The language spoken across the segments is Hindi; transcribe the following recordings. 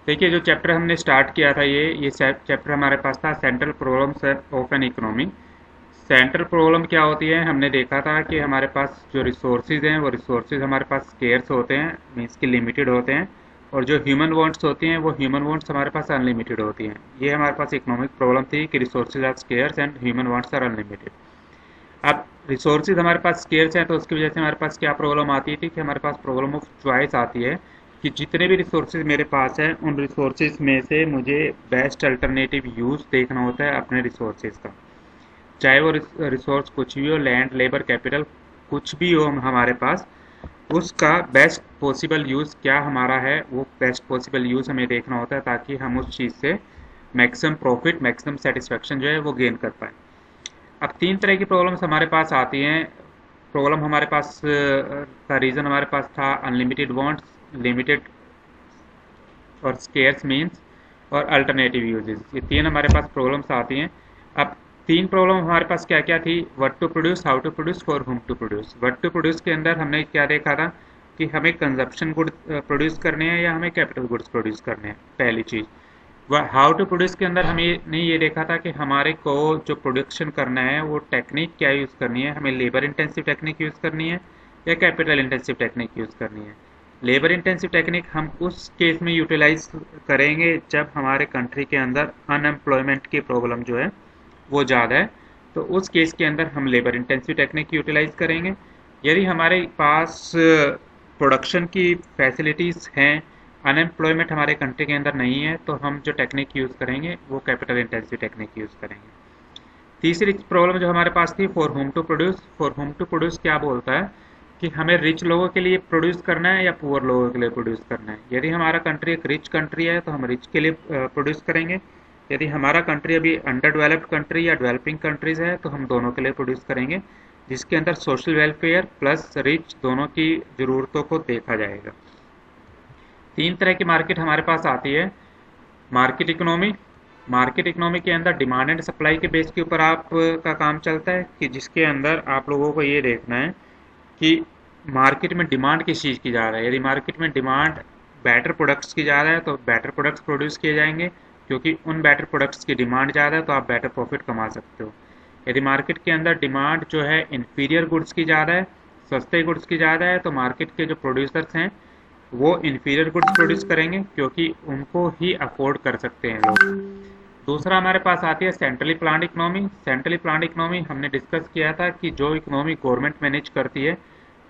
देखिए, जो चैप्टर हमने स्टार्ट किया था, ये चैप्टर हमारे पास था central problems of an economy. Central problem क्या होती है, हमने देखा था कि हमारे पास जो रिसोर्सेज हैं वो रिसोर्सेज हमारे पास स्केर्स होते हैं, मीन्स कि लिमिटेड होते हैं। और जो ह्यूमन वांट्स होती हैं वो ह्यूमन वांट्स हमारे पास अनलिमिटेड होती हैं। ये हमारे पास इकोनॉमिक प्रॉब्लम थी कि resources are scarce and human wants are unlimited. अब रिसोर्सेज हमारे पास स्केर्स हैं तो उसकी वजह से हमारे पास क्या प्रॉब्लम आती थी कि हमारे पास प्रॉब्लम ऑफ चॉइस आती है कि जितने भी रिसोर्सेज मेरे पास हैं उन रिसोर्सेज में से मुझे बेस्ट अल्टरनेटिव यूज़ देखना होता है अपने रिसोर्सेज का। चाहे वो रिसोर्स कुछ भी हो, लैंड, लेबर, कैपिटल, कुछ भी हो हमारे पास, उसका बेस्ट पॉसिबल यूज़ क्या हमारा है, वो बेस्ट पॉसिबल यूज़ हमें देखना होता है ताकि हम उस चीज़ से मैक्सिमम प्रॉफिट, मैक्सिमम सेटिस्फेक्शन जो है वो गेन कर पाएँ। अब तीन तरह की प्रॉब्लम्स हमारे पास आती हैं। प्रॉब्लम हमारे पास का रीज़न हमारे पास था अनलिमिटेड वांट्स, लिमिटेड और स्केर्स मीन्स और अल्टरनेटिव यूजेस। ये तीन हमारे पास प्रॉब्लम्स आती हैं। अब तीन प्रॉब्लम हमारे पास क्या क्या थी, what to produce, how to produce, for whom to produce. What to produce के अंदर हमने क्या देखा था कि हमें कंजप्शन गुड प्रोड्यूस करने हैं या हमें कैपिटल गुड्स प्रोड्यूस करने हैं, पहली चीज़। हाउ टू प्रोड्यूस के अंदर हमने ये देखा था कि हमारे को जो प्रोडक्शन करना है वो टेक्निक क्या यूज़ करनी है, हमें लेबर इंटेंसिव टेक्निक यूज़ करनी है या कैपिटल इंटेंसिव टेक्निक यूज़ करनी है। लेबर इंटेंसिव टेक्निक हम उस केस में यूटिलाइज करेंगे जब हमारे कंट्री के अंदर अनएम्प्लॉयमेंट की प्रॉब्लम जो है वो ज़्यादा है, तो उस केस के अंदर हम लेबर इंटेंसिव टेक्निक यूटिलाइज करेंगे। यदि हमारे पास प्रोडक्शन की फैसिलिटीज़ हैं, अनएम्प्लॉयमेंट हमारे कंट्री के अंदर नहीं है, तो हम जो टेक्निक यूज़ करेंगे वो कैपिटल इंटेंसिव टेक्निक यूज़ करेंगे। तीसरी प्रॉब्लम जो हमारे पास थी, for whom to produce. For whom to produce क्या बोलता है कि हमें रिच लोगों के लिए प्रोड्यूस करना है या पुअर लोगों के लिए प्रोड्यूस करना है। यदि हमारा कंट्री एक रिच कंट्री है तो हम रिच के लिए प्रोड्यूस करेंगे। यदि हमारा कंट्री अभी अंडर डेवलप्ड कंट्री या डेवलपिंग कंट्रीज है तो हम दोनों के लिए प्रोड्यूस करेंगे, जिसके अंदर सोशल वेलफेयर प्लस रिच दोनों की ज़रूरतों को देखा जाएगा। तीन तरह की मार्केट हमारे पास आती है। Market economy. मार्केट इकोनॉमी के अंदर डिमांड एंड सप्लाई के बेस के ऊपर आप का काम चलता है कि जिसके अंदर आप लोगों को ये देखना है कि मार्केट में डिमांड किस चीज़ की ज़्यादा है। यदि मार्केट में डिमांड बेटर प्रोडक्ट्स की ज़्यादा है तो बेटर प्रोडक्ट्स प्रोड्यूस किए जाएंगे, क्योंकि उन बेटर प्रोडक्ट्स की डिमांड ज़्यादा है तो आप बेटर प्रॉफिट कमा सकते हो। यदि मार्केट के अंदर डिमांड जो है इन्फीरियर गुड्स की ज़्यादा है, सस्ते गुड्स की ज़्यादा है, तो मार्केट के जो प्रोड्यूसर्स हैं वो इन्फीरियर गुड्स प्रोड्यूस करेंगे क्योंकि उनको ही अफोर्ड कर सकते हैं लोग। दूसरा हमारे पास आती है centrally planned economy. Centrally planned economy हमने डिस्कस किया था कि जो इकोनॉमी गवर्नमेंट मैनेज करती है,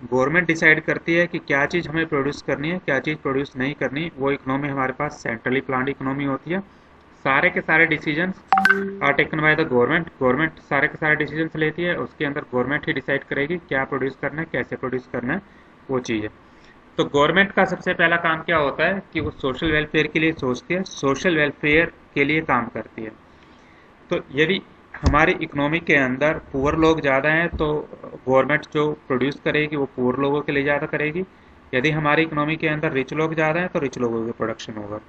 गवर्नमेंट डिसाइड करती है कि क्या चीज़ हमें प्रोड्यूस करनी है, क्या चीज़ प्रोड्यूस नहीं करनी, वो इकोनॉमी हमारे पास सेंट्रली प्लान्ड इकोनॉमी होती है। सारे के सारे decisions are taken by the government. Government सारे के सारे डिसीजंस लेती है, उसके अंदर गवर्नमेंट ही डिसाइड करेगी क्या प्रोड्यूस करना है, कैसे प्रोड्यूस करना है, वो चीज़ है। तो गवर्नमेंट का सबसे पहला काम क्या होता है कि वो सोशल वेलफेयर के लिए सोचती है, सोशल वेलफेयर के लिए काम करती है। तो यदि हमारी इकोनॉमी के अंदर पुअर लोग ज़्यादा हैं तो गवर्नमेंट जो प्रोड्यूस करेगी वो पुअर लोगों के लिए ज़्यादा करेगी। यदि हमारी इकोनॉमी के अंदर रिच लोग ज़्यादा हैं तो रिच लोगों का प्रोडक्शन होगा।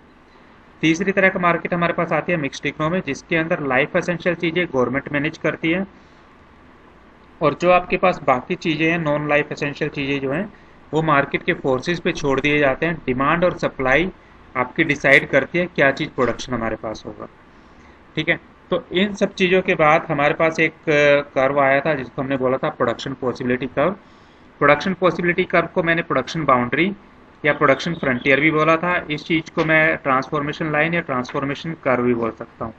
तीसरी तरह का मार्केट हमारे पास आती है मिक्स्ड इकोनॉमी, जिसके अंदर लाइफ एसेंशियल चीज़ें गवर्नमेंट मैनेज करती है और जो आपके पास बाकी चीज़ें हैं, नॉन लाइफ एसेंशियल चीज़ें जो हैं, वो मार्केट के फोर्सेस पे छोड़ दिए जाते हैं। डिमांड और सप्लाई आपकी डिसाइड करती है क्या चीज़ प्रोडक्शन हमारे पास होगा। ठीक है, तो इन सब चीज़ों के बाद हमारे पास एक कर्व आया था जिसको हमने बोला था production possibility curve. Production possibility curve को मैंने प्रोडक्शन बाउंड्री या प्रोडक्शन फ्रंटियर भी बोला था। इस चीज़ को मैं ट्रांसफॉर्मेशन लाइन या ट्रांसफॉर्मेशन कर्व भी बोल सकता हूँ,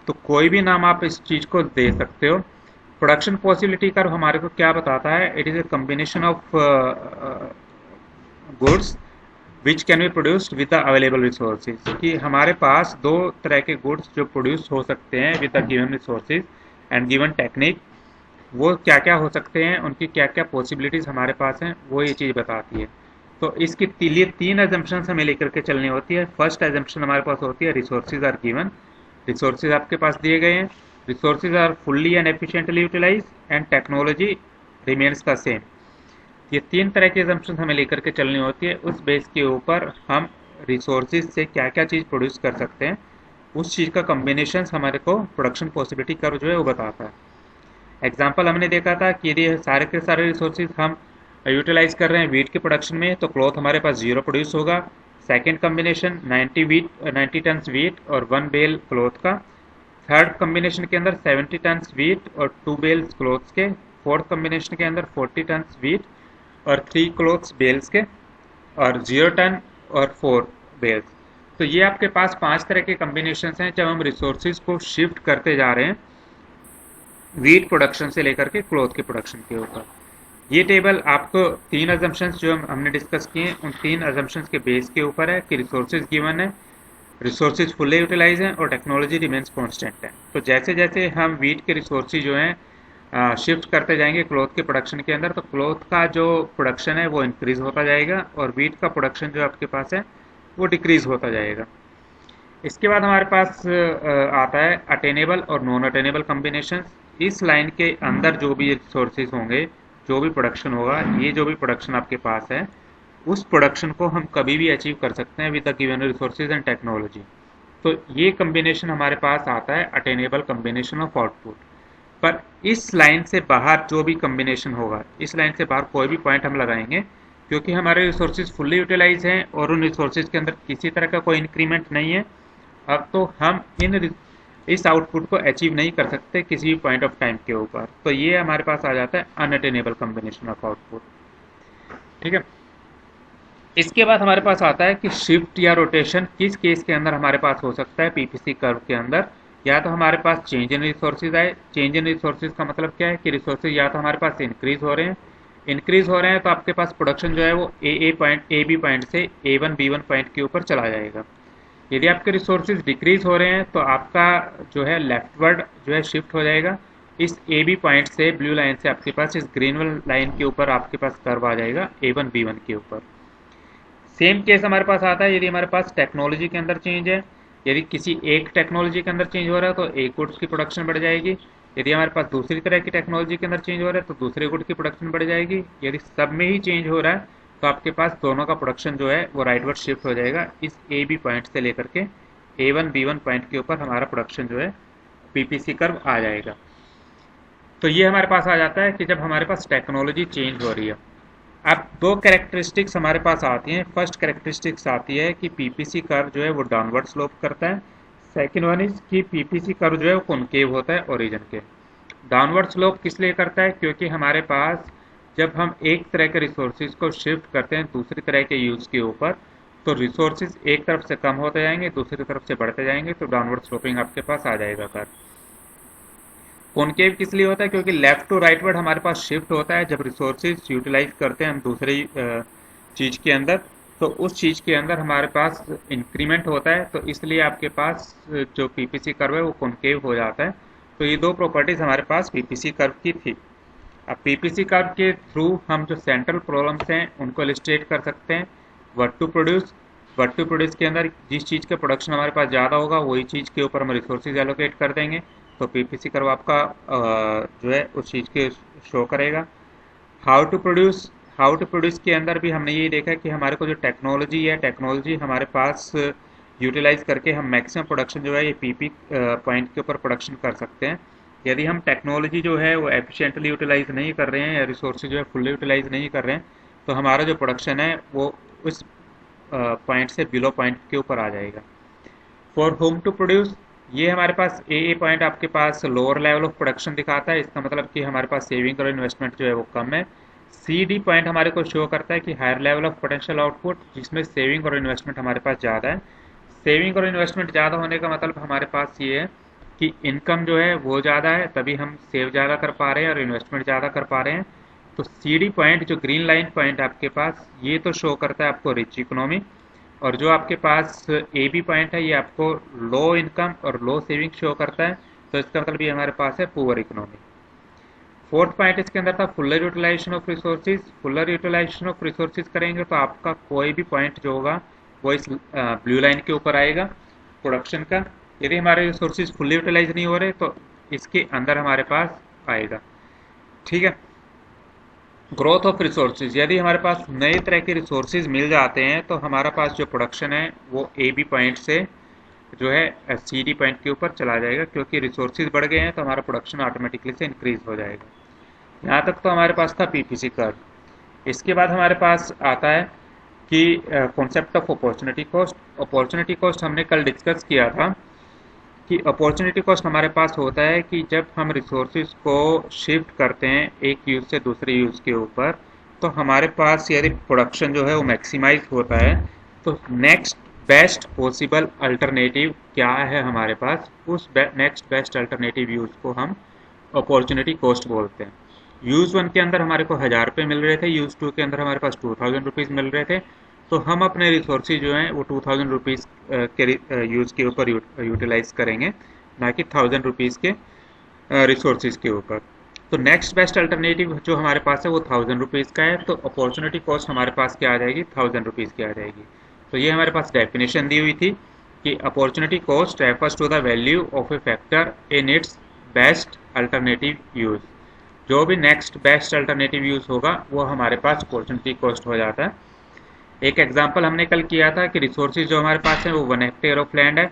तो कोई भी नाम आप इस चीज़ को दे सकते हो। प्रोडक्शन पॉसिबिलिटी कर्व हमारे को क्या बताता है, it is a combination of goods which can be produced with the available resources, कि हमारे पास दो तरह के गुड्स जो प्रोड्यूस हो सकते हैं with the given resources and given technique, वो क्या क्या हो सकते हैं, उनकी क्या क्या पॉसिबिलिटीज़ हमारे पास हैं, वो ये चीज़ बताती है। तो इसके लिए तीन एजम्पशंस हमें लेकर के चलनी होती है। फर्स्ट एजम्पशन हमारे पास होती है रिसोर्सेज आर गिवन, रिसोर्सेज आपके पास दिए गए हैं, resources are fully and efficiently utilise and technology remains the same. ये तीन तरह की एजम्पशन हमें लेकर के चलनी होती है। उस बेस के ऊपर हम रिसोर्सेज से क्या क्या चीज़ प्रोड्यूस कर सकते हैं, उस चीज़ का कम्बिनेशन हमारे को प्रोडक्शन पॉसिबिलिटी कर्व जो है वो बताता है। एग्जाम्पल हमने देखा था कि यदि सारे के सारे रिसोर्सेज हम यूटिलाइज कर रहे हैं वीट के प्रोडक्शन में, तो क्लॉथ हमारे पास जीरो प्रोड्यूस होगा। सेकेंड कम्बिनेशन 90 टन्स वीट और 1 बेल क्लोथ का। थर्ड कम्बिनेशन के अंदर 70 टन्स वीट और 2 बेल्स क्लोथ्स के। फोर्थ कम्बिनेशन के अंदर 40 टन्स वीट और 3 क्लोथ्स बेल्स के, और 0 टन और 4 बेल्स। तो ये आपके पास 5 तरह के कम्बिनेशन हैं जब हम रिसोर्सेज को शिफ्ट करते जा रहे हैं वीट प्रोडक्शन से लेकर के क्लोथ के प्रोडक्शन के ऊपर। ये टेबल आपको 3 अजम्पशंस जो हमने डिस्कस किए हैं उन 3 अजम्पशंस के बेस के ऊपर है कि रिसोर्सेज गिवन है, रिसोर्सेज फुल्ली यूटिलाइज हैं और टेक्नोलॉजी रिमेन्स कांस्टेंट है। तो जैसे जैसे हम वीट के रिसोर्सेज जो हैं शिफ्ट करते जाएंगे क्लोथ के प्रोडक्शन के अंदर, तो क्लोथ का जो प्रोडक्शन है वो इंक्रीज होता जाएगा और वीट का प्रोडक्शन जो आपके पास है वो डिक्रीज होता जाएगा। इसके बाद हमारे पास आता है अटेनेबल और नॉन अटेनेबल कम्बिनेशन। इस लाइन के अंदर जो भी रिसोर्सेज होंगे, जो भी प्रोडक्शन होगा, ये जो भी प्रोडक्शन आपके पास है उस प्रोडक्शन को हम कभी भी अचीव कर सकते हैं with the given resources and technology. तो ये कम्बिनेशन हमारे पास आता है अटेनेबल कम्बिनेशन ऑफ आउटपुट। पर इस लाइन से बाहर जो भी कम्बिनेशन होगा, इस लाइन से बाहर कोई भी पॉइंट हम लगाएंगे क्योंकि हमारे रिसोर्सेज फुल्ली यूटिलाइज हैं और उन रिसोर्सेज के अंदर किसी तरह का कोई इंक्रीमेंट नहीं है, अब तो हम इस आउटपुट को अचीव नहीं कर सकते किसी भी पॉइंट ऑफ टाइम के ऊपर। तो ये हमारे पास आ जाता है अनअटेनेबल कम्बिनेशन ऑफ आउटपुट। ठीक है, इसके बाद हमारे पास आता है कि शिफ्ट या रोटेशन किस केस के अंदर हमारे पास हो सकता है पीपीसी कर्व के अंदर। या तो हमारे पास चेंज इन रिसोर्सेज आए। चेंज इन रिसोर्सेज का मतलब क्या है कि रिसोर्सेज या तो हमारे पास इंक्रीज हो रहे हैं, तो आपके पास प्रोडक्शन जो है वो ए बी पॉइंट से A1 B1 पॉइंट के ऊपर चला जाएगा। यदि आपके रिसोर्सेज डिक्रीज हो रहे हैं तो आपका जो है लेफ्टवर्ड जो है शिफ्ट हो जाएगा। इस ए बी पॉइंट से ब्लू लाइन से आपके पास इस ग्रीन लाइन के ऊपर आपके पास कर्व आ जाएगा A1 B1 के ऊपर। सेम केस हमारे पास आता है यदि हमारे पास टेक्नोलॉजी के अंदर चेंज है। यदि किसी एक टेक्नोलॉजी के अंदर चेंज हो रहा है तो एक गुड्स की प्रोडक्शन बढ़ जाएगी। यदि हमारे पास दूसरी तरह की टेक्नोलॉजी के अंदर चेंज हो रहा है तो दूसरे गुड की प्रोडक्शन बढ़ जाएगी। यदि सब में ही चेंज हो रहा है तो आपके पास दोनों का प्रोडक्शन जो है वो राइटवर्ड शिफ्ट हो जाएगा। इस ए बी पॉइंट से लेकर के A1 B1 पॉइंट के ऊपर हमारा प्रोडक्शन जो है पीपीसी कर्व आ जाएगा। तो ये हमारे पास आ जाता है कि जब हमारे पास टेक्नोलॉजी चेंज हो रही है। अब 2 कैरेक्टरिस्टिक्स हमारे पास आती हैं। फर्स्ट कैरेक्टरिस्टिक्स आती है कि पीपीसी कर्व जो है वो डाउनवर्ड स्लोप करता है। सेकेंड वन इज कि पीपीसी कर्व जो है वो कॉनकेव होता है ओरिजिन के। डाउनवर्ड स्लोप किस लिए करता है? क्योंकि हमारे पास जब हम एक तरह के रिसोर्सेज को शिफ्ट करते हैं दूसरी तरह के यूज के ऊपर तो रिसोर्सेज एक तरफ से कम होते जाएंगे, दूसरी तरफ से बढ़ते जाएंगे, तो डाउनवर्ड स्लोपिंग आपके पास आ जाएगा कर्व। कॉनकेव किस लिए होता है? क्योंकि लेफ्ट टू राइटवर्ड हमारे पास शिफ्ट होता है जब रिसोर्सेज यूटिलाइज करते हैं हम दूसरी चीज़ के अंदर, तो उस चीज़ के अंदर हमारे पास इंक्रीमेंट होता है, तो इसलिए आपके पास जो पीपीसी कर्व है वो कॉनकेव हो जाता है। तो ये 2 प्रॉपर्टीज़ हमारे पास पीपीसी कर्व की थी। अब पीपीसी कर्व के थ्रू हम जो सेंट्रल प्रॉब्लम्स हैं उनको इलस्ट्रेट कर सकते हैं। व्हाट टू प्रोड्यूस के अंदर जिस चीज़ का प्रोडक्शन हमारे पास ज़्यादा होगा वही चीज़ के ऊपर हम रिसोर्सेज एलोकेट कर देंगे, तो पीपीसी कर्व आपका जो है उस चीज़ के शो करेगा। हाउ टू प्रोड्यूस के अंदर भी हमने ये देखा कि हमारे को जो टेक्नोलॉजी हमारे पास यूटिलाइज करके हम मैक्सिमम प्रोडक्शन जो है ये पीपी पॉइंट के ऊपर प्रोडक्शन कर सकते हैं। यदि हम टेक्नोलॉजी जो है वो एफिशिएंटली यूटिलाइज नहीं कर रहे हैं या रिसोर्सेज जो है फुल्ली यूटिलाइज नहीं कर रहे हैं तो हमारा जो प्रोडक्शन है वो उस पॉइंट से बिलो पॉइंट के ऊपर आ जाएगा। फॉर होम टू प्रोड्यूस ये हमारे पास ए पॉइंट आपके पास लोअर लेवल ऑफ प्रोडक्शन दिखाता है, इसका मतलब कि हमारे पास सेविंग और इन्वेस्टमेंट जो है वो कम है। डी पॉइंट हमारे को शो करता है कि higher level of potential output जिसमें सेविंग और इन्वेस्टमेंट हमारे पास ज़्यादा है। सेविंग और इन्वेस्टमेंट ज़्यादा होने का मतलब हमारे पास ये है कि इनकम जो है वो ज़्यादा है, तभी हम सेव ज़्यादा कर पा रहे हैं और इन्वेस्टमेंट ज़्यादा कर पा रहे हैं। तो डी पॉइंट जो ग्रीन लाइन पॉइंट आपके पास ये तो शो करता है आपको रिच इकोनॉमी, और जो आपके पास ए बी पॉइंट है ये आपको लो इनकम और लो सेविंग शो करता है, तो इसका मतलब ये हमारे पास है पुअर इकोनॉमी। फोर्थ पॉइंट इसके अंदर था fuller utilisation of resources. Fuller utilisation of resources करेंगे तो आपका कोई भी पॉइंट जो होगा वो इस ब्लू लाइन के ऊपर आएगा प्रोडक्शन का। यदि हमारे रिसोर्सेज फुल्ली यूटिलाइज नहीं हो रहे तो इसके अंदर हमारे पास आएगा। ठीक है, ग्रोथ ऑफ रिसोर्सेज, यदि हमारे पास नए तरह के रिसोर्सेज मिल जाते हैं तो हमारा पास जो प्रोडक्शन है वो ए बी पॉइंट से जो है सी डी पॉइंट के ऊपर चला जाएगा, क्योंकि रिसोर्सेज बढ़ गए हैं तो हमारा प्रोडक्शन ऑटोमेटिकली से इंक्रीज हो जाएगा। यहाँ तक तो हमारे पास था पीपीसी कर्व। इसके बाद हमारे पास आता है कि concept of opportunity cost. Opportunity cost हमने कल डिस्कस किया था कि अपॉर्चुनिटी कॉस्ट हमारे पास होता है कि जब हम रिसोर्सेज को शिफ्ट करते हैं एक यूज़ से दूसरे यूज़ के ऊपर, तो हमारे पास यदि प्रोडक्शन जो है वो मैक्सिमाइज होता है, तो नेक्स्ट बेस्ट पॉसिबल अल्टरनेटिव क्या है हमारे पास, उस नेक्स्ट बेस्ट अल्टरनेटिव यूज़ को हम अपॉर्चुनिटी कॉस्ट बोलते हैं। यूज़ 1 के अंदर हमारे को 1000 रुपये मिल रहे थे, यूज़ 2 के अंदर हमारे पास 2000 रुपीज़ मिल रहे थे, तो हम अपने रिसोर्सेज जो हैं वो 2000 रुपीज़ के यूज़ के ऊपर यूटिलाइज करेंगे, ना कि 1000 रुपीज़ के रिसोर्सेज के ऊपर। तो नेक्स्ट बेस्ट अल्टरनेटिव जो हमारे पास है वो 1000 रुपीज़ का है, तो अपॉर्चुनिटी कॉस्ट हमारे पास क्या आ जाएगी, 1000 रुपीज़ की आ जाएगी। तो ये हमारे पास डेफिनेशन दी हुई थी कि opportunity cost refers to the value of a factor in its best alternative use. जो भी नेक्स्ट बेस्ट अल्टरनेटिव यूज़ होगा वो हमारे पास अपॉर्चुनिटी कॉस्ट हो जाता है। एक एग्जांपल हमने कल किया था कि रिसोर्सेज जो हमारे पास है वो 1 हेक्टेयर ऑफ लैंड है।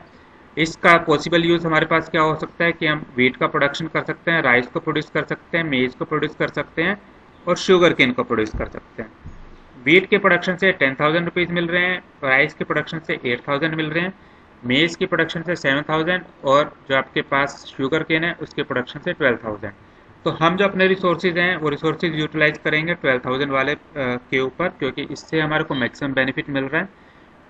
इसका पॉसिबल यूज़ हमारे पास क्या हो सकता है कि हम वीट का प्रोडक्शन कर सकते हैं, राइस को प्रोड्यूस कर सकते हैं, मेज को प्रोड्यूस कर सकते हैं और शुगर केन को प्रोड्यूस कर सकते हैं। वीट के प्रोडक्शन से 10,000 रुपीज़ मिल रहे हैं, राइस के प्रोडक्शन से 8,000 मिल रहे हैं, मेज की प्रोडक्शन से 7,000 और जो आपके पास शुगर केन है उसके प्रोडक्शन से 12,000। तो हम जो अपने रिसोर्सेज हैं वो रिसोर्सेज यूटिलाइज करेंगे 12,000 वाले के ऊपर, क्योंकि इससे हमारे को मैक्सिमम बेनिफिट मिल रहा है।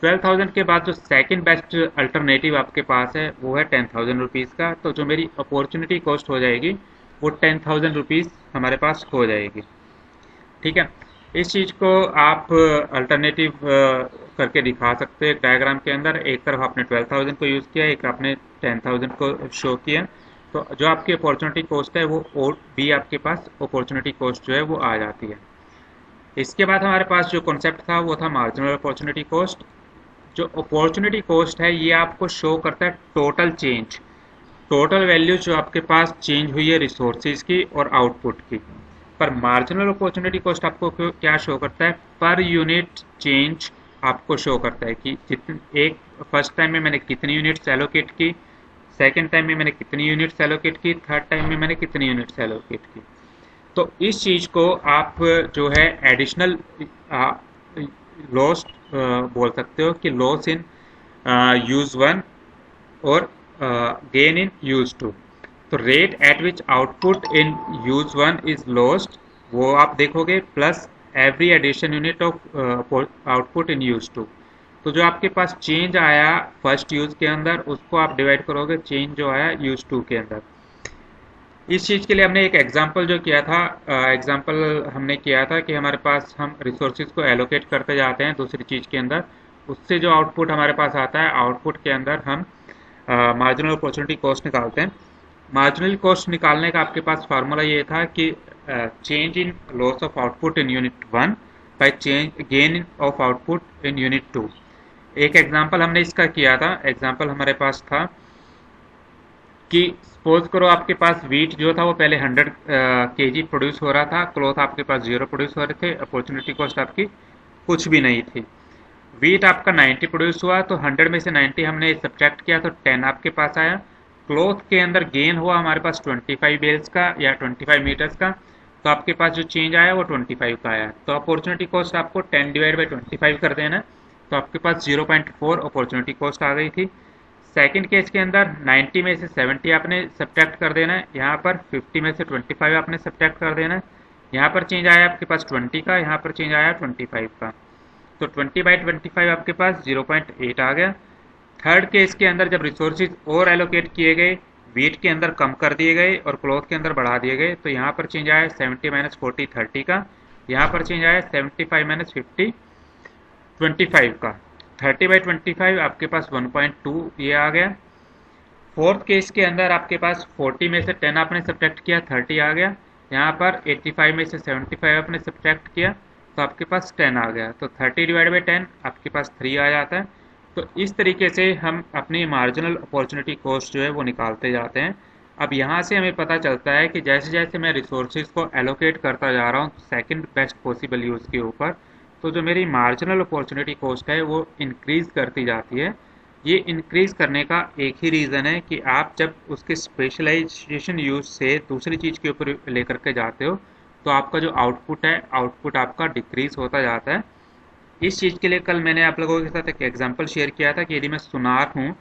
12,000 के बाद जो सेकंड बेस्ट अल्टरनेटिव आपके पास है वो है 10,000 रुपीज़ का। तो जो मेरी अपॉर्चुनिटी कॉस्ट हो जाएगी वो 10,000 रुपीज़ हमारे पास हो जाएगी। ठीक है, इस चीज़ को आप अल्टरनेटिव करके दिखा सकते हो एक डायग्राम के अंदर। एक तरफ आपने 12,000 को यूज़ किया, एक आपने 10,000 को शो किया, तो जो आपकी अपॉर्चुनिटी कॉस्ट है वो और भी आपके पास अपॉर्चुनिटी कॉस्ट जो है वो आ जाती है। इसके बाद हमारे पास जो कॉन्सेप्ट था वो था मार्जिनल अपॉर्चुनिटी कॉस्ट। जो अपॉर्चुनिटी कॉस्ट है ये आपको शो करता है टोटल चेंज, टोटल वैल्यू जो आपके पास चेंज हुई है रिसोर्सेज की और आउटपुट की। पर मार्जिनल अपॉर्चुनिटी कॉस्ट आपको क्या शो करता है, पर यूनिट चेंज आपको शो करता है कि एक फर्स्ट टाइम में मैंने कितनी यूनिट्स एलोकेट की, सेकेंड टाइम में मैंने कितनी यूनिट्स एलोकेट की, थर्ड टाइम में मैंने कितनी यूनिट्स एलोकेट की। तो इस चीज़ को आप जो है एडिशनल लॉस बोल सकते हो कि लॉस इन यूज 1 और गेन इन यूज 2। तो rate at which output in use 1 is lost वो आप देखोगे, plus every addition unit of output in use 2। तो जो आपके पास चेंज आया फर्स्ट यूज के अंदर उसको आप डिवाइड करोगे चेंज जो आया यूज 2 के अंदर। इस चीज़ के लिए हमने एक एग्जांपल जो किया था, एग्जांपल हमने किया था कि हमारे पास हम रिसोर्सेज को एलोकेट करते जाते हैं दूसरी चीज़ के अंदर, उससे जो आउटपुट हमारे पास आता है आउटपुट के अंदर हम मार्जिनल अपॉर्चुनिटी कॉस्ट निकालते हैं। मार्जिनल कॉस्ट निकालने का आपके पास फार्मूला ये था कि change in loss of output in unit 1 by change gain of output in unit 2। एक एग्जांपल हमने इसका किया था, एग्जांपल हमारे पास था कि सपोज करो आपके पास वीट जो था वो पहले 100 केजी प्रोड्यूस हो रहा था, क्लॉथ आपके पास 0 प्रोड्यूस हो रहे थे, अपॉर्चुनिटी कॉस्ट आपकी कुछ भी नहीं थी। वीट आपका 90 प्रोड्यूस हुआ तो 100 में से 90 हमने सब्ट्रैक्ट किया तो 10 आपके पास आया। क्लॉथ के अंदर गेन हुआ हमारे पास 25 बेल्स का या 25 मीटर्स का, तो आपके पास जो चेंज आया वो 25 का आया। तो अपॉर्चुनिटी कॉस्ट आपको 10 डिवाइड बाई 25 कर देना, तो आपके पास 0.4 अपॉर्चुनिटी कॉस्ट आ गई थी। सेकंड केस के अंदर 90 में से 70 आपने सब्ट्रैक्ट कर देना है, यहाँ पर 50 में से 25 आपने सब्ट्रैक्ट कर देना है। यहाँ पर चेंज आया आपके पास 20 का, यहाँ पर चेंज आया 25 का, तो 20 बाई 25 आपके पास 0.8 आ गया। थर्ड केस के अंदर जब रिसोर्सेज और एलोकेट किए गए, वीट के अंदर कम कर दिए गए और क्लॉथ के अंदर बढ़ा दिए गए, तो यहाँ पर चेंज आया 70 माइनस 40 30 का, यहाँ पर चेंज आया 75 माइनस 50 25 का। 30 बाई 25 आपके पास 1.2 ये आ गया। फोर्थ केस के अंदर आपके पास 40 में से 10 आपने सब्ट्रैक्ट किया, 30 आ गया। यहाँ पर 85 में से 75 आपने सब्ट्रैक्ट किया तो आपके पास 10 आ गया, तो 30 डिवाइड बाई 10 आपके पास 3 आ जाता है। तो इस तरीके से हम अपनी मार्जिनल अपॉर्चुनिटी कॉस्ट जो है वो निकालते जाते हैं। अब यहाँ से हमें पता चलता है कि जैसे जैसे मैं रिसोर्सेज को एलोकेट करता जा रहा हूँ सेकंड बेस्ट पॉसिबल यूज़ के ऊपर, तो जो मेरी मार्जिनल अपॉर्चुनिटी कॉस्ट है वो इंक्रीज़ करती जाती है। ये इंक्रीज़ करने का एक ही रीज़न है कि आप जब उसके स्पेशलाइजेशन यूज़ से दूसरी चीज़ के ऊपर लेकर के जाते हो तो आपका जो आउटपुट है आउटपुट आपका डिक्रीज़ होता जाता है। इस चीज़ के लिए कल मैंने आप लोगों के साथ एक एग्जांपल शेयर किया था कि यदि मैं सुनार हूँ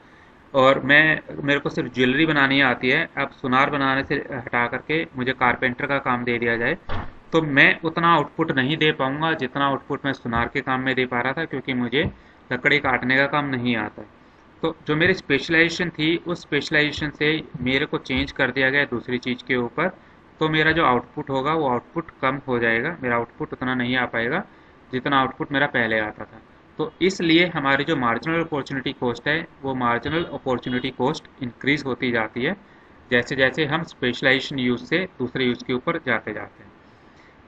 और मेरे को सिर्फ ज्वेलरी बनानी आती है, अब सुनार बनाने से हटा करके मुझे कारपेंटर का काम दे दिया जाए तो मैं उतना आउटपुट नहीं दे पाऊंगा जितना आउटपुट मैं सुनार के काम में दे पा रहा था, क्योंकि मुझे लकड़ी काटने का काम नहीं आता। तो जो मेरी स्पेशलाइजेशन थी उस स्पेशलाइजेशन से मेरे को चेंज कर दिया गया दूसरी चीज़ के ऊपर, तो मेरा जो आउटपुट होगा वो आउटपुट कम हो जाएगा, मेरा आउटपुट उतना नहीं आ पाएगा जितना आउटपुट मेरा पहले आता था। तो इसलिए हमारी जो मार्जिनल अपॉर्चुनिटी कॉस्ट है वो मार्जिनल अपॉर्चुनिटी कॉस्ट इंक्रीज होती जाती है जैसे जैसे हम स्पेशलाइजेशन यूज़ से दूसरे यूज़ के ऊपर जाते जाते हैं।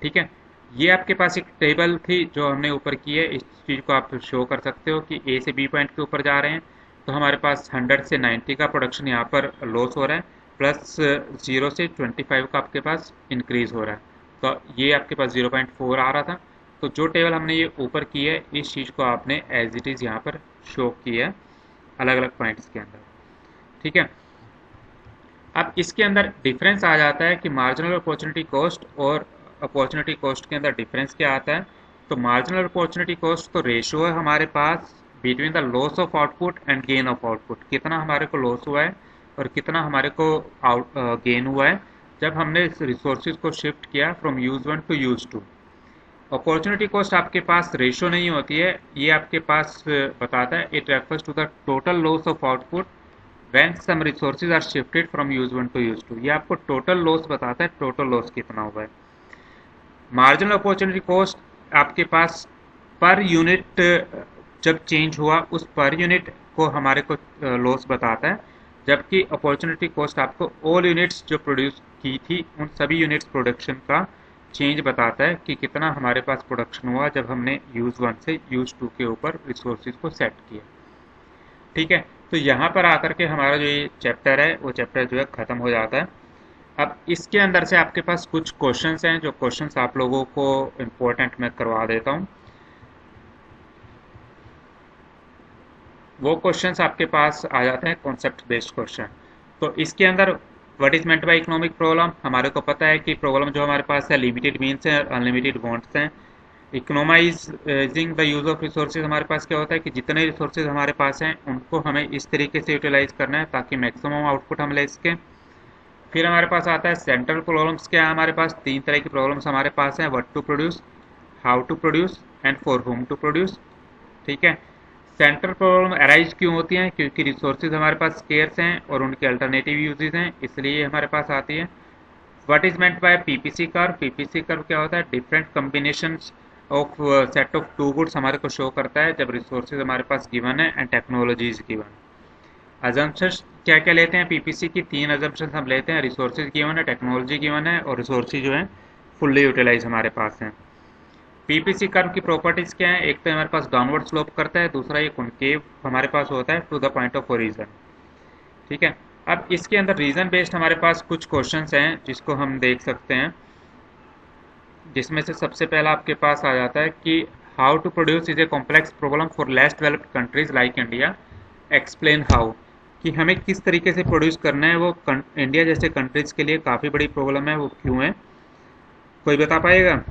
ठीक है, ये आपके पास एक टेबल थी जो हमने ऊपर की है। इस चीज़ को आप शो कर सकते हो कि ए से बी पॉइंट के ऊपर जा रहे हैं तो हमारे पास 100 से 90 का प्रोडक्शन यहाँ पर लॉस हो रहा है, प्लस 0 से 25 का आपके पास इंक्रीज हो रहा है। तो ये आपके पास 0.4 आ रहा था। तो जो टेबल हमने ये ऊपर की है इस चीज़ को आपने एज इट इज़ यहाँ पर शो की है अलग अलग पॉइंट्स के अंदर। ठीक है, अब इसके अंदर डिफरेंस आ जाता है कि मार्जिनल अपॉर्चुनिटी कॉस्ट और अपॉर्चुनिटी कॉस्ट के अंदर डिफरेंस क्या आता है। तो मार्जिनल अपॉर्चुनिटी कॉस्ट तो रेशियो है हमारे पास between the loss of output and gain of output, कितना हमारे को लॉस हुआ है और कितना हमारे को गेन हुआ है जब हमने इस रिसोर्सेज को शिफ्ट किया from use 1 to use 2। Opportunity cost आपके पास रेशियो नहीं होती है, ये आपके पास बताता है it refers to the total loss of output when some resources are shifted from use 1 to use 2। ये आपको टोटल लॉस बताता है, टोटल लॉस कितना हुआ है। मार्जिनल अपॉर्चुनिटी कॉस्ट आपके पास पर यूनिट जब चेंज हुआ उस पर यूनिट को हमारे को लॉस बताता है, जबकि अपॉर्चुनिटी कॉस्ट आपको ऑल यूनिट्स जो प्रोड्यूस की थी उन सभी यूनिट्स प्रोडक्शन का चेंज बताता है कि कितना हमारे पास प्रोडक्शन हुआ जब हमने यूज 1 से यूज 2 के ऊपर रिसोर्सेज को सेट किया। ठीक है, तो यहाँ पर आकर के हमारा जो ये चैप्टर है वो चैप्टर जो है ख़त्म हो जाता है। अब इसके अंदर से आपके पास कुछ क्वेश्चंस हैं, जो क्वेश्चंस आप लोगों को इम्पोर्टेंट मैं करवा देता हूँ। वो क्वेश्चंस आपके पास आ जाते हैं कॉन्सेप्ट बेस्ड क्वेश्चन। तो इसके अंदर what is meant bye economic problem, हमारे को पता है कि प्रॉब्लम जो हमारे पास है लिमिटेड मीन्स हैं और अनलिमिटेड वांट्स हैं। इकोनोमाइजिंग द यूज ऑफ रिसोर्सेज, हमारे पास क्या होता है कि जितने रिसोर्सेज हमारे पास हैं उनको हमें इस तरीके से यूटिलाइज करना है ताकि मैक्सिमम आउटपुट हम ले सकें। फिर हमारे पास आता है सेंट्रल प्रॉब्लम्स। क्या है हमारे पास 3 तरह की प्रॉब्लम्स हमारे पास हैं, what to produce, how to produce and for whom to produce. ठीक है, सेंट्रल प्रॉब्लम अराइज क्यों होती हैं, क्योंकि रिसोर्सेज हमारे पास स्केर्स हैं और उनके अल्टरनेटिव यूजेज हैं, इसलिए हमारे पास आती है। What is meant by PPC curve, PPC curve क्या होता है, different combination of set of two goods हमारे को शो करता है जब रिसोर्सेज हमारे पास गिवन है and technology is given. Assumptions क्या क्या लेते हैं पीपीसी की, 3 अजम्पशंस हम लेते हैं, रिसोर्सेज गिवन है, टेक्नोलॉजी गिवन है और रिसोर्सेज जो है फुल्ली यूटिलाइज हमारे पास हैं। पीपीसी कर्व की प्रॉपर्टीज क्या है, एक तो हमारे पास डाउनवर्ड स्लोप करता है, दूसरा ये कॉनकेव हमारे पास होता है to the point of origin. ठीक है, अब इसके अंदर रीजन बेस्ड हमारे पास कुछ क्वेश्चंस हैं जिसको हम देख सकते हैं, जिसमें से सबसे पहला आपके पास आ जाता है कि how to produce is a complex problem for less developed countries like India, explain how, कि हमें किस तरीके से प्रोड्यूस करना है, वो इंडिया जैसे कंट्रीज के लिए काफ़ी बड़ी प्रॉब्लम है, वो क्यों है, कोई बता पाएगा?